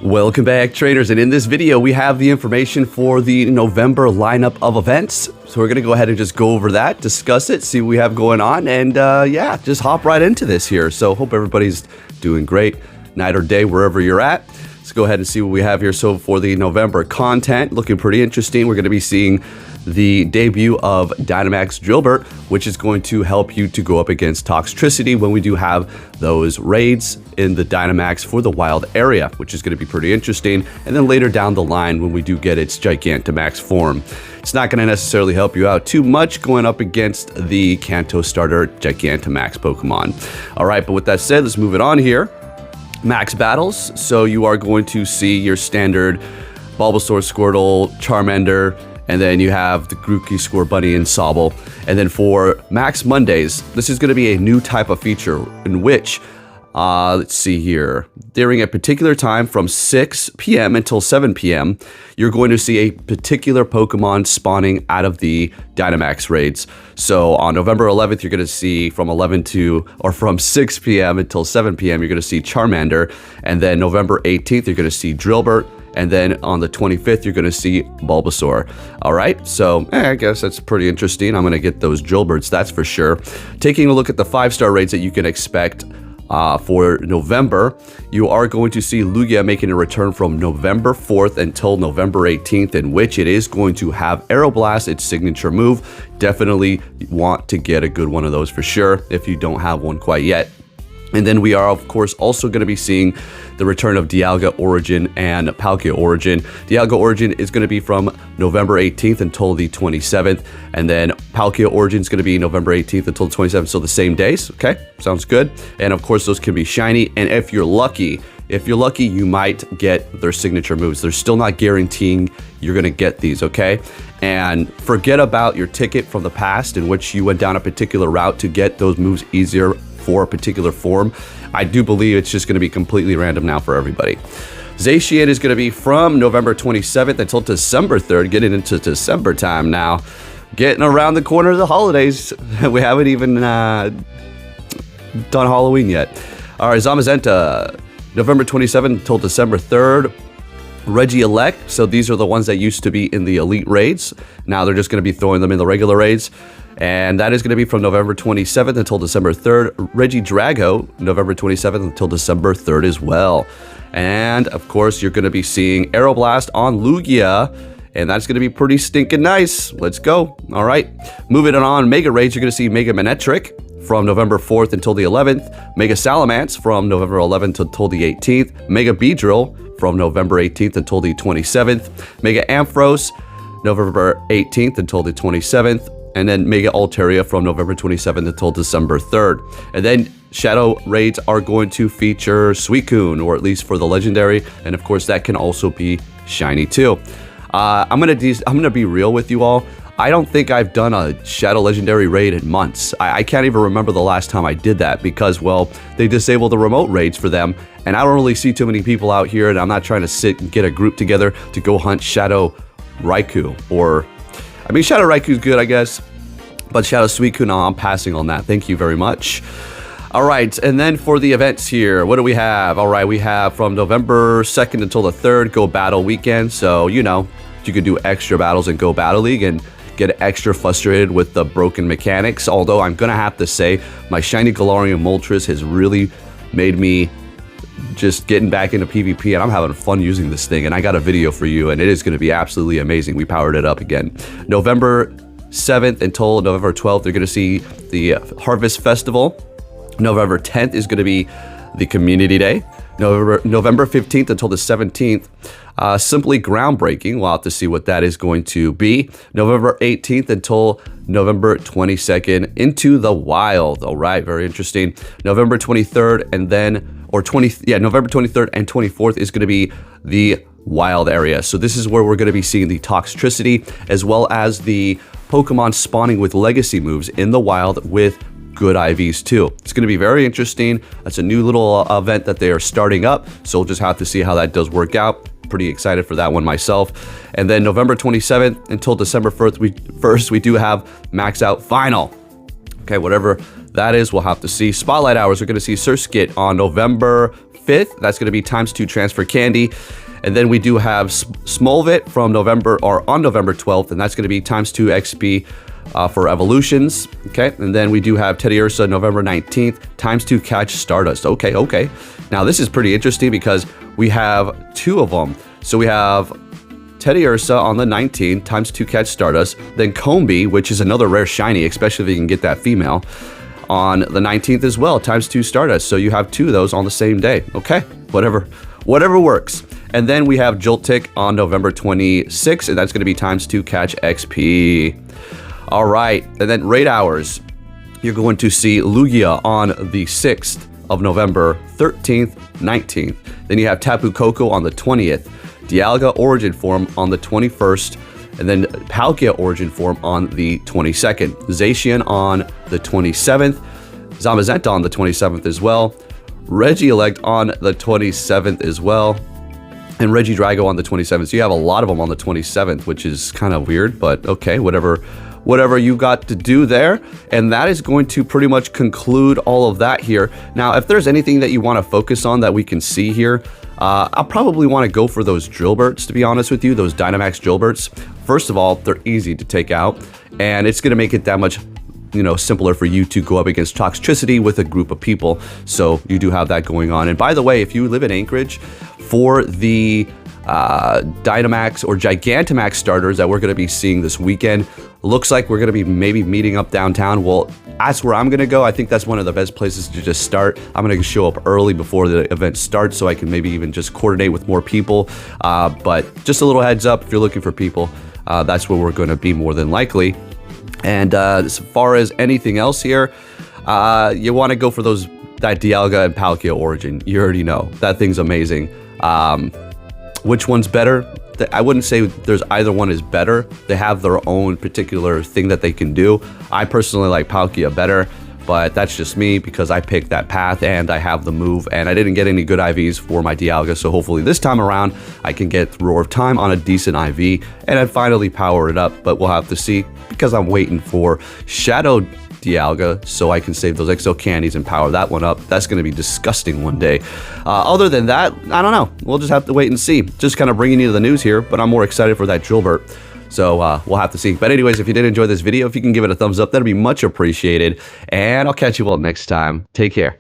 Welcome back, trainers, and in this video we have the information for the November lineup of events. So we're going to go ahead and just go over that, discuss it, see what we have going on, and yeah, just hop right into this here. So hope everybody's doing great, night or day, wherever you're at. Let's go ahead and see what we have here. So for the November content, looking pretty interesting. We're going to be seeing the debut of Dynamax Drillbert, which is going to help you to go up against Toxtricity when we do have those raids in the Dynamax for the wild area, which is going to be pretty interesting. And then later down the line, when we do get its Gigantamax form, it's not going to necessarily help you out too much going up against the Kanto starter Gigantamax Pokemon. All right, but with that said, let's move it on here. Max battles. So you are going to see your standard Bulbasaur, Squirtle, Charmander, and then you have the Grookey, Scorbunny, and Sobble. And then for Max Mondays, this is going to be a new type of feature in which, let's see here, during a particular time from 6 p.m. until 7 p.m., you're going to see a particular Pokemon spawning out of the Dynamax raids. So on November 11th, you're going to see from 6 p.m. until 7 p.m., you're going to see Charmander. And then November 18th, you're going to see Drillbert. And then on the 25th, you're going to see Bulbasaur. All right, so I guess that's pretty interesting. I'm going to get those Drillberts, that's for sure. Taking a look at the 5-star raids that you can expect for November, you are going to see Lugia making a return from November 4th until November 18th, in which it is going to have Aeroblast, its signature move. Definitely want to get a good one of those for sure if you don't have one quite yet. And then we are, of course, also going to be seeing the return of Dialga Origin and Palkia Origin. Dialga Origin is going to be from November 18th until the 27th. And then Palkia Origin is going to be November 18th until the 27th. So the same days. Okay, sounds good. And of course, those can be shiny. And if you're lucky, you might get their signature moves. They're still not guaranteeing you're going to get these, okay? And forget about your ticket from the past in which you went down a particular route to get those moves easier for a particular form. I do believe it's just going to be completely random now for everybody. Zacian is going to be from November 27th until December 3rd, getting into December time now. Getting around the corner of the holidays. We haven't even done Halloween yet. All right, Zamazenta, November 27th until December 3rd. Regielect, so these are the ones that used to be in the Elite raids. Now they're just going to be throwing them in the regular raids. And that is going to be from November 27th until December 3rd. Regidrago, November 27th until December 3rd as well. And of course, you're going to be seeing Aeroblast on Lugia. And that's going to be pretty stinking nice. Let's go. All right. Moving on, Mega Raids, you're going to see Mega Manectric from November 4th until the 11th. Mega Salamence from November 11th until the 18th. Mega Beedrill from November 18th until the 27th. Mega Ampharos, November 18th until the 27th. And then Mega Altaria from November 27th until December 3rd. And then Shadow Raids are going to feature Suicune, or at least for the Legendary. And of course, that can also be Shiny too. I'm gonna be real with you all. I don't think I've done a Shadow Legendary raid in months. I can't even remember the last time I did that because, well, they disabled the remote raids for them. And I don't really see too many people out here, and I'm not trying to sit and get a group together to go hunt Shadow Raikou or... I mean, Shadow Raikou's good, I guess, but Shadow Suicune, no, I'm passing on that. Thank you very much. All right, and then for the events here, what do we have? All right, we have from November 2nd until the 3rd, Go Battle Weekend. So, you know, you can do extra battles in Go Battle League and get extra frustrated with the broken mechanics. Although I'm going to have to say, my Shiny Galarian Moltres has really made me just getting back into PvP, and I'm having fun using this thing, and I got a video for you, and it is going to be absolutely amazing. We powered it up again. November 7th until November 12th, you're going to see the Harvest Festival. November 10th is going to be the Community Day. November 15th until the 17th, simply groundbreaking. We'll have to see what that is going to be. November 18th until November 22nd, Into the Wild. All right, very interesting. November 23rd and then, November 23rd and 24th is going to be the Wild area. So this is where we're going to be seeing the Toxtricity as well as the Pokemon spawning with legacy moves in the wild with good IVs too. It's going to be very interesting. That's a new little event that they are starting up, so we'll just have to see how that does work out. Pretty excited for that one myself. And then November 27th until December 1st, we do have Max Out Final. Okay, whatever that is, we'll have to see. Spotlight Hours, we're going to see Surskit on November 5th. That's going to be ×2 transfer candy. And then we do have Smolvit from on November 12th, and that's going to be ×2 XP for evolutions. Okay, and then we do have Teddiursa November 19th, ×2 catch Stardust. Okay. Now this is pretty interesting because we have 2 of them. So we have Teddiursa on the 19th, ×2 catch Stardust. Then Combi, which is another rare shiny, especially if you can get that female, on the 19th as well, ×2 Stardust. So you have 2 of those on the same day. Okay, whatever works. And then we have Joltik on November 26th, and that's going to be ×2 catch XP. All right, and then raid hours. You're going to see Lugia on the 6th of November, 13th, 19th. Then you have Tapu Koko on the 20th, Dialga Origin Form on the 21st, and then Palkia Origin Form on the 22nd. Zacian on the 27th, Zamazenta on the 27th as well, Regielect on the 27th as well, and Regidrago on the 27th. So you have a lot of them on the 27th, which is kind of weird, but okay, whatever you got to do there. And that is going to pretty much conclude all of that here. Now, if there's anything that you want to focus on that we can see here, I'll probably want to go for those Drillberts, to be honest with you, those Dynamax Drillberts. First of all, they're easy to take out, and it's going to make it that much simpler for you to go up against Toxtricity with a group of people. So you do have that going on. And by the way, if you live in Anchorage, for the Dynamax or Gigantamax starters that we're going to be seeing this weekend, looks like we're going to be maybe meeting up downtown. Well, that's where I'm going to go. I think that's one of the best places to just start. I'm going to show up early before the event starts so I can maybe even just coordinate with more people. But just a little heads up, if you're looking for people, that's where we're going to be more than likely. And as far as anything else here, you want to go for that Dialga and Palkia Origin. You already know. That thing's amazing. Which one's better? I wouldn't say there's either one is better. They have their own particular thing that they can do. I personally like Palkia better, but that's just me because I picked that path and I have the move, and I didn't get any good IVs for my Dialga, so hopefully this time around I can get Roar of Time on a decent IV and I'd finally power it up, but we'll have to see because I'm waiting for Shadow Dialga so I can save those XL candies and power that one up. That's going to be disgusting one day. Other than that, I don't know. We'll just have to wait and see. Just kind of bringing you the news here, but I'm more excited for that Drillbert. So we'll have to see. But anyways, if you did enjoy this video, if you can give it a thumbs up, that'd be much appreciated. And I'll catch you all next time. Take care.